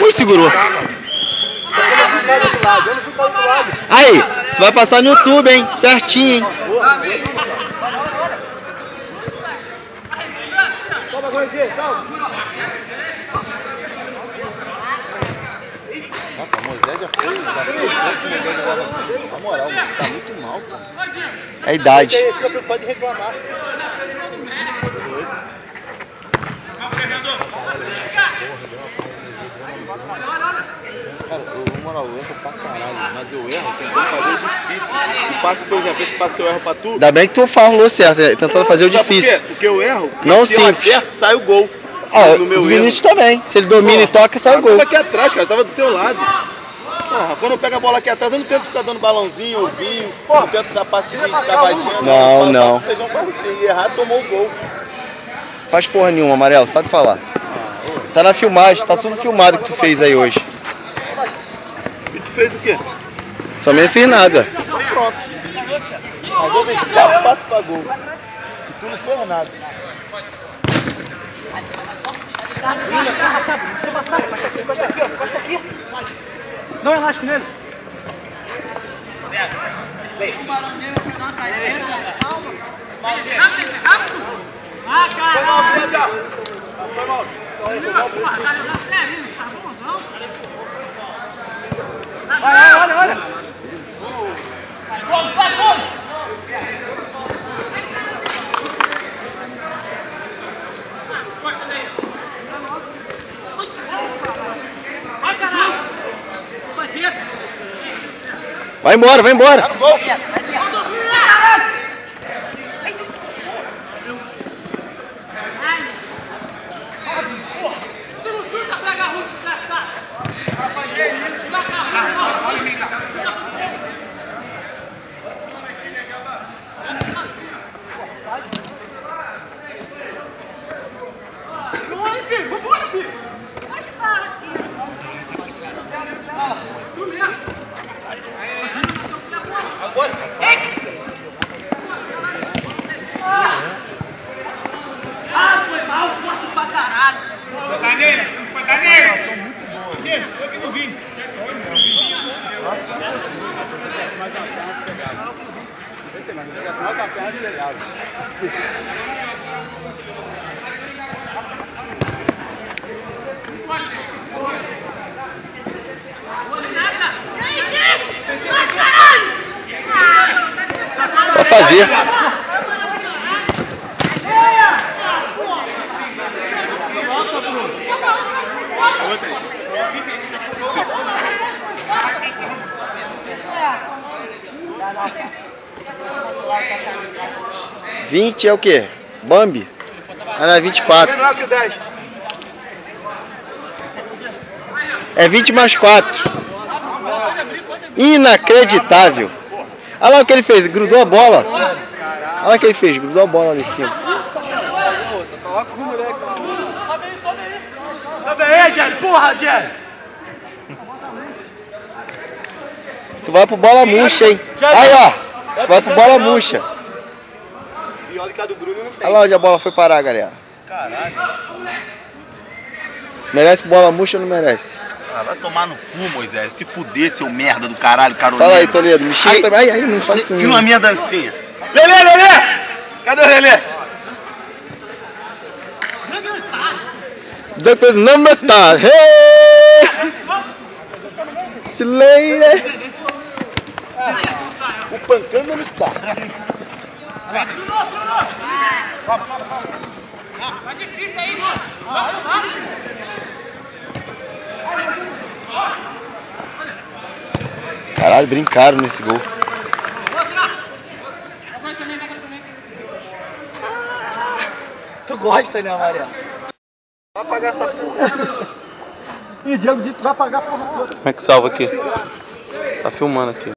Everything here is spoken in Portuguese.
Ui, segurou. Aí, você vai passar no YouTube, hein? Pertinho, hein? Nossa, o Moisés já foi. Na moral, mano, tá muito mal, cara. É a idade. Ele fica preocupado de reclamar. Cara, eu erro pra caralho, mas eu erro tentando fazer o difícil. O passe, por exemplo, esse passe eu erro pra tu. Ainda bem que tu falou certo, tentando fazer o difícil. Por quê? Porque eu erro, não se eu simples. acerto, sai o gol. Ó, No meu do erro. Vinícius também. Se ele domina e toca, sai o gol. Eu tava aqui atrás, cara, eu tava do teu lado. Porra, quando eu pego a bola aqui atrás, eu não tento ficar dando balãozinho, ovinho, não tento dar passe de cavadinha. Não. Eu faço feijão com arroz. Se errar, tomou o gol. Faz porra nenhuma, Amarelo, sabe falar. Tá na filmagem, tá tudo filmado que tu fez aí hoje. E tu fez o quê? Também não fiz nada. Então pronto. Mas eu vejo 0 passos pra gol. E tu não fez nada. Deixa eu passar. Encosta aqui, ó. Encosta aqui. Não elástico nele. O balão dele vai dar uma saída. Calma. Rápido. Ah, caralho. Foi mal. Olha. Vai, gol. Vai embora. Tá no gol. Foi mal, forte pra caralho. Foi da nele. Gente, eu que não vi. Só fazer. Vinte é o quê? Bambi? Ah, não, é 24. Menor que o 10. É 20 mais 4. Inacreditável. Olha lá o que ele fez, grudou a bola. Olha lá o que ele fez, grudou a bola ali em cima. Sobe aí, Jerry. Porra, Jerry. Tu vai pro bola murcha, hein? Aí, ó. Tu vai pro bola murcha. E olha que a do Bruno não tem. Olha lá onde a bola foi parar, galera. Caralho. Merece bola murcha ou não merece? Ah, vai tomar no cu, Moisés. Se fuder, seu merda do caralho, Carolina. Fala aí, Toledo. Me xinga também. Ai, não faz isso. Filma a minha dancinha. Lelê! Cadê o Lelê? Depois não está. Hey! Slayer. O pancando não está. Tá difícil aí, mano. Caralho, brincaram nesse gol. Tu gosta, né, Maria? Vai pagar essa porra. E o Diego disse que vai pagar a porra toda. Como é que salva aqui? Tá filmando aqui.